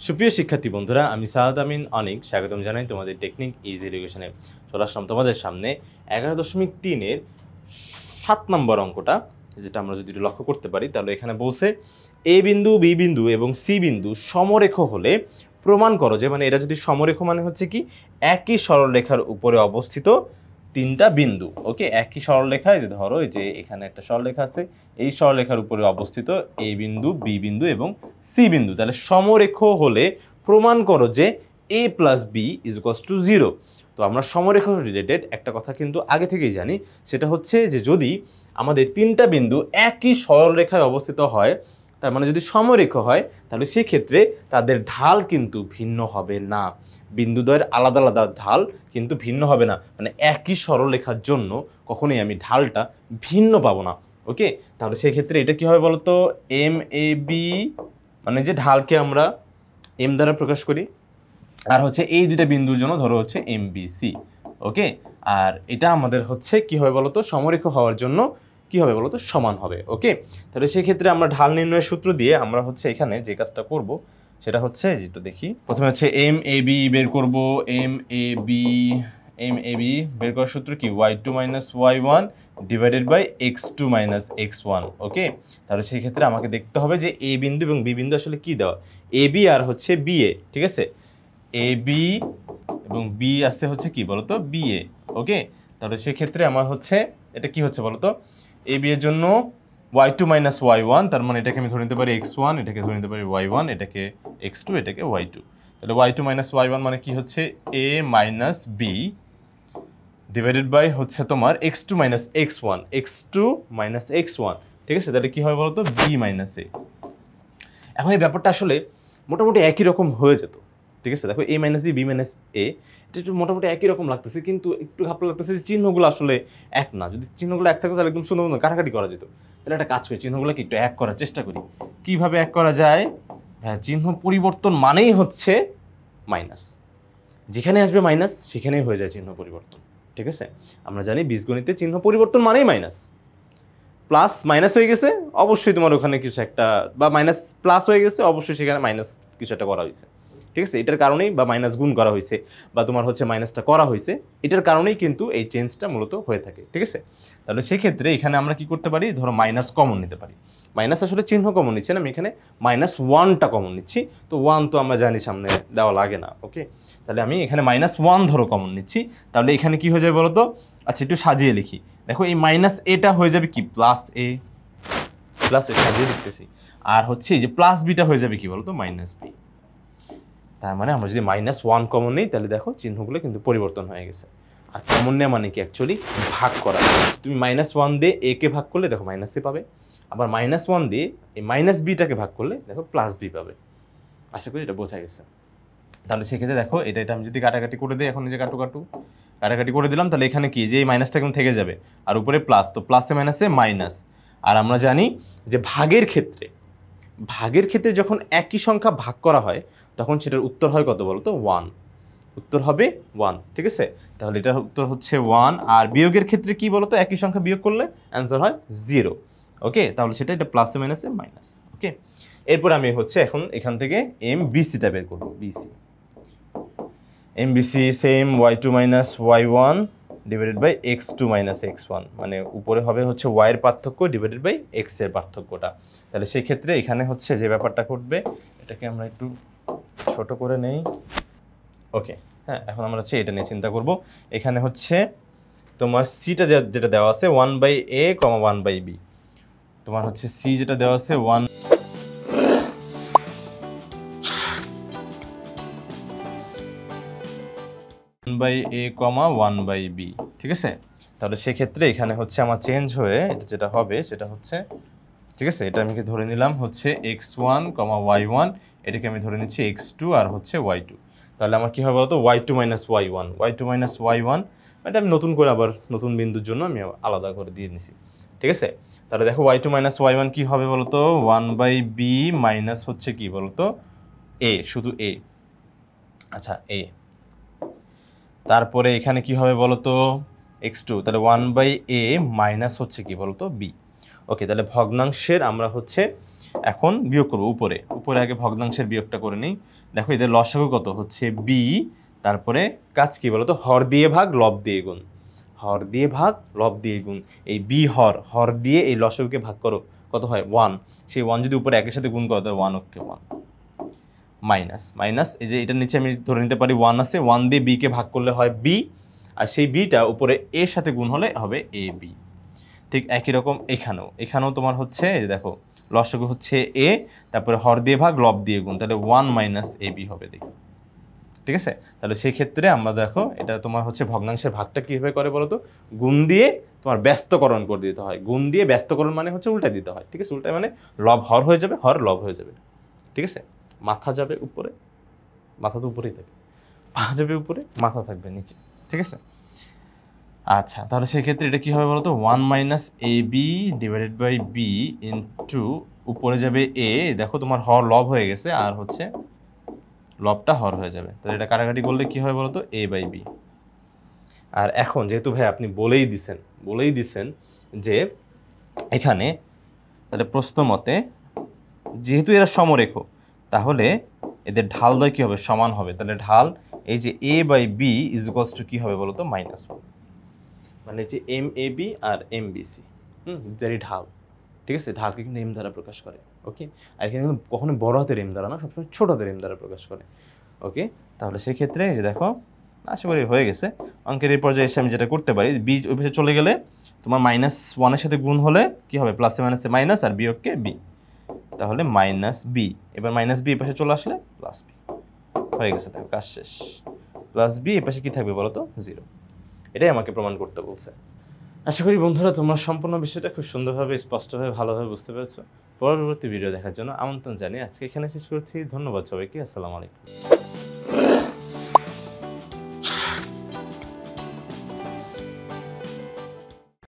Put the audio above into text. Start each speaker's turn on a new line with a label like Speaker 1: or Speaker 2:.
Speaker 1: সুপ্রিয় শিক্ষার্থী বন্ধুরা, আমি সাহাদ আমিন অনেক স্বাগতম জানাই তোমাদের টেকনিক ইজি এডুকেশনে। চলে আসলাম তোমাদের সামনে 11.3-এর 7 নম্বর অঙ্কটা, যেটা আমরা যদি লক্ষ্য করতে পারি তাহলে এখানে বলছে এ বিন্দু, বি বিন্দু এবং সি বিন্দু সমরেখ হলে প্রমাণ করো যে, মানে এরা যদি সমরেখ মানে হচ্ছে কি একই সরলরেখার উপরে অবস্থিত তিনটা বিন্দু। ওকে, একই সরলরেখায় যে ধরো এই যে এখানে একটা সরলরেখা আছে, এই সরলরেখার উপরে অবস্থিত এ বিন্দু, বি বিন্দু এবং সি বিন্দু, তাহলে সমরেখ হলে প্রমাণ করো যে a plus B is equals to 0। তো আমরা সমরেখ রিলেটেড একটা কথা কিন্তু আগে থেকেই জানি, সেটা হচ্ছে যে যদি আমাদের তিনটা বিন্দু একই সরলরেখায় অবস্থিত হয়, তার মানে যদি সমরেখ হয়, তাহলে সেক্ষেত্রে তাদের ঢাল কিন্তু ভিন্ন হবে না। বিন্দুদ্বয়ের আলাদা আলাদা ঢাল কিন্তু ভিন্ন হবে না, মানে একই সরলরেখার জন্য কখনোই আমি ঢালটা ভিন্ন পাবো না। ওকে, তাহলে সেক্ষেত্রে এটা কী হবে বলতো, এম এ বি মানে যে ঢালকে আমরা এম দ্বারা প্রকাশ করি, আর হচ্ছে এই দুইটা বিন্দুর জন্য ধরো হচ্ছে এম বি সি। ওকে, আর এটা আমাদের হচ্ছে কি হবে বলতো, সমরেখ হওয়ার জন্য কি হবে বলতো, সমান হবে। ওকে, তাহলে সেক্ষেত্রে আমরা ঢাল নির্ণয়ের সূত্র দিয়ে আমরা হচ্ছে এখানে যে কাজটা করব সেটা হচ্ছে, যেটা দেখি প্রথমে হচ্ছে এম এ বি বের করব। এম এ বি বের করার সূত্র কি, y2 minus y1 divided by x2 minus x1। Okay, তাহলে সেই ক্ষেত্রে আমাকে দেখতে হবে যে এ বিন্দু এবং বি বিন্দু আসলে কি দেওয়া, এ বি আর হচ্ছে বি এ। ঠিক আছে, এ বি এবং বি আছে হচ্ছে কি বলতো, বি এ। ওকে, তাহলে সেক্ষেত্রে আমার হচ্ছে এটা কি হচ্ছে বলতো, এ বি এর জন্য y2 মাইনাস y1, তার মানে এটাকে আমি ধরে নিতে পারি x1, এটাকে ধরে নিতে পারি y1, এটাকে x2, এটাকে y2। তাহলে y2 মাইনাস y1 মানে কি হচ্ছে a minus B divided by হচ্ছে তোমার x2 minus x1, x2 minus x1। ঠিক আছে, তাহলে কি হবে বলতো, b মাইনাস a। এখন এই ব্যাপারটা আসলে মোটামুটি একই রকম হয়ে যেত। ঠিক আছে, দেখো a মাইনাস বি মাইনাস এ, এটা একটু মোটামুটি একই রকম লাগতেছে, কিন্তু একটু ভালো লাগতেছে যে চিহ্নগুলো আসলে এক না। যদি চিহ্নগুলো এক থাকতো তাহলে একদম সুন্দর মতো কাটাকাটি করা যেত। তাহলে একটা কাজ করি, চিহ্নগুলোকে একটু এক করার চেষ্টা করি। কিভাবে এক করা যায়? হ্যাঁ, চিহ্ন পরিবর্তন মানেই হচ্ছে মাইনাস। যেখানে আসবে মাইনাস সেখানেই হয়ে যায় চিহ্ন পরিবর্তন। ঠিক আছে, আমরা জানি বীজগণিতে চিহ্ন পরিবর্তন মানেই মাইনাস। প্লাস মাইনাস হয়ে গেছে, অবশ্যই তোমার ওখানে কিছু একটা, বা মাইনাস প্লাস হয়ে গেছে, অবশ্যই সেখানে মাইনাস কিছু একটা করা হয়েছে। ঠিক আছে, এটার কারণেই, বা মাইনাস গুণ করা হয়েছে, বা তোমার হচ্ছে মাইনাসটা করা হয়েছে, এটার কারণেই কিন্তু এই চেঞ্জটা মূলত হয়ে থাকে। ঠিক আছে, তাহলে সেক্ষেত্রে এখানে আমরা কি করতে পারি, ধরো মাইনাস কমন নিতে পারি। মাইনাস আসলে চিহ্ন কমন নিচ্ছে না, আমি এখানে মাইনাস ওয়ানটা কমন নিচ্ছি। তো ওয়ান তো আমরা জানি সামনে দেওয়া লাগে না। ওকে, তাহলে আমি এখানে মাইনাস ওয়ান ধরো কমন নিচ্ছি। তাহলে এখানে কি হয়ে যাবে বলো তো, আচ্ছা একটু সাজিয়ে লিখি। দেখো এই মাইনাস এটা হয়ে যাবে কি প্লাস এ, প্লাস এ সাজিয়ে লিখতেছি। আর হচ্ছে এই যে প্লাস বিটা হয়ে যাবে কি বলতো, মাইনাস বি। তার মানে আমরা যদি মাইনাস ওয়ান কমন নিই তাহলে দেখো চিহ্নগুলো কিন্তু পরিবর্তন হয়ে গেছে। আর কমন নেওয়া মানে কি, অ্যাকচুয়ালি ভাগ করা। তুমি মাইনাস ওয়ান দিয়ে এ কে ভাগ করলে দেখো মাইনাস এ পাবে, আবার মাইনাস ওয়ান দিয়ে এই মাইনাস বিটাকে ভাগ করলে দেখো প্লাস বি পাবে। আশা করি এটা বোঝা গেছে। তাহলে সেক্ষেত্রে দেখো এটা আমি যদি কাটাকাটি করে দিই, এখন এই যে কাটাকাটি করে দিলাম, তাহলে এখানে কি যে এই মাইনাসটা এখন থেকে যাবে, আর উপরে প্লাস, তো প্লাসে মাইনাসে মাইনাস। আর আমরা জানি যে ভাগের ক্ষেত্রে যখন একই সংখ্যা ভাগ করা হয় তখন সেটার উত্তর হয় কত বলতো, 1। উত্তর হবে 1। ঠিক আছে, তাহলে এটার উত্তর হচ্ছে 1। আর বিয়োগের ক্ষেত্রে কি বলতো, একই সংখ্যা বিয়োগ করলে অ্যান্সার হয় 0। ওকে, তাহলে এটা প্লাসে মাইনাসে মাইনাস। ওকে, এরপর আমি হচ্ছে এখন এখান থেকে এম বিসিটা বের করবো। M BC same y2 minus y1 divided by x2 minus x1, মানে উপরে হবে হচ্ছে y এর পার্থক্য ডিভাইডেড বাই x এর পার্থক্যটা। তাহলে সেই ক্ষেত্রে এখানে হচ্ছে যে ব্যাপারটা ঘটবে, এটাকে আমরা একটু ছোট করে নেই। ওকে, হ্যাঁ, এখন আমরা হচ্ছে এটা নিয়ে চিন্তা করব। এখানে হচ্ছে তোমার সিটা যেটা দেওয়া আছে 1/a, 1/b। তোমার হচ্ছে সি যেটা দেওয়া আছে 1/a, 1/b। ঠিক আছে, তাহলে সেক্ষেত্রে এখানে হচ্ছে আমার চেঞ্জ হয়ে এটা যেটা হবে সেটা হচ্ছে, ঠিক আছে, এটা আমি ধরে নিলাম হচ্ছে x1, y1, এটাকে আমি ধরে নিচ্ছি x2 আর হচ্ছে y2। তাহলে আমার কি হবে বলতো, y2 মাইনাস y1, এটা আমি নতুন করে আবার নতুন বিন্দুর জন্য আমি আলাদা করে দিয়ে নিছি। ঠিক আছে, তাহলে দেখো y2 মাইনাস y1 কি হবে বলতো, 1/b মাইনাস হচ্ছে কি বলতো a, শুধু a। আচ্ছা a, তারপরে এখানে কি হবে বলতো x2, তাহলে 1/a মাইনাস হচ্ছে কি বলতো b। ওকে, তাহলে ভগ্নাংশের আমরা হচ্ছে এখন বিয়োগ করব। উপরে আগে ভগ্নাংশের বিয়োগটা করে নিই। দেখো এদের লসাগু কত হচ্ছে বি, তারপরে কাজ কি বলো তো, হর দিয়ে ভাগ লব দিয়ে গুণ, হর দিয়ে ভাগ লব দিয়ে গুণ। এই বি হর দিয়ে এই লসাগুকে ভাগ করো, কত হয় 1, সেই 1 যদি উপরে একের সাথে গুণ করো তাহলে 1 ওকে 1, মাইনাস এই যে এটার নিচে আমি ধরে নিতে পারি 1 আছে, 1 দিয়ে বি কে ভাগ করলে হয় বি, আর সেই বিটা উপরে এর সাথে গুণ হলে হবে এ বি। ঠিক একই রকম এখানেও তোমার হচ্ছে এই যে দেখো লসাগু হচ্ছে এ, তারপরে হর দিয়ে ভাগ লব দিয়ে গুণ, তাহলে 1 মাইনাস এ বি হবে দেখো। ঠিক আছে, তাহলে সেই ক্ষেত্রে আমরা দেখো এটা তোমার হচ্ছে ভগ্নাংশের ভাগটা কীভাবে করে বলো তো, গুণ দিয়ে তোমার ব্যস্তকরণ করে দিতে হয়, গুণ দিয়ে ব্যস্তকরণ মানে হচ্ছে উল্টা দিতে হয়। ঠিক আছে, উল্টায় মানে লব হর হয়ে যাবে, হর লব হয়ে যাবে। ঠিক আছে, মাথা যাবে উপরে, মাথা তো উপরেই থাকে, পা যাবে উপরে, মাথা থাকবে নিচে। ঠিক আছে, আচ্ছা তাহলে সেক্ষেত্রে এটা কী হবে বলো তো, 1 minus A B divided by B into উপরে যাবে এ, দেখো তোমার হর লব হয়ে গেছে আর হচ্ছে লবটা হর হয়ে যাবে, তাহলে এটা কাটাকাটি করলে কী হয় বলো তো, এ বাই বি। আর এখন যেহেতু ভাই আপনি বলেই দিছেন যে এখানে তাহলে প্রশ্ন মতে যেহেতু এরা সমরেখ, তাহলে এদের ঢালদ্বয় কী হবে, সমান হবে। তাহলে ঢাল এই যে A by B is equals to কী হবে বলো তো, -1, মানে যে এম এ বি আর এম বি সি, যারই ঢাল। ঠিক আছে, ঢালকে কিন্তু এম দ্বারা প্রকাশ করে। ওকে, আর এখানে কিন্তু কখনো বড় হাতের এম দ্বারা না, সবসময় ছোট হাতের এম দ্বারা প্রকাশ করে। ওকে, তাহলে সেক্ষেত্রে এই যে দেখো আশা করি হয়ে গেছে। অঙ্কের এই পর্যায়ে এসে আমি যেটা করতে পারি, বি ওই পাশে চলে গেলে তোমার -1 সাথে গুণ হলে কি হবে, প্লাসে মাইনাসে মাইনাস আর বিয়োগকে বি, তাহলে মাইনাস বি। এবার মাইনাস বি এই পাশে চলে আসলে প্লাস বি হয়ে গেছে। দেখো কাজ শেষ। প্লাস বি এই পাশে কী থাকবে বলো তো, 0। এটাই আমাকে প্রমাণ করতে বলছে। আশা করি বন্ধুরা তোমরা সম্পূর্ণ বিষয়টা খুব সুন্দরভাবে, স্পষ্টভাবে, ভালোভাবে বুঝতে পেরেছো। পরবর্তী ভিডিও দেখার জন্য আমন্ত্রণ জানিয়ে আজকে এখানে শেষ করছি। ধন্যবাদ সবাইকে, আসসালামু আলাইকুম।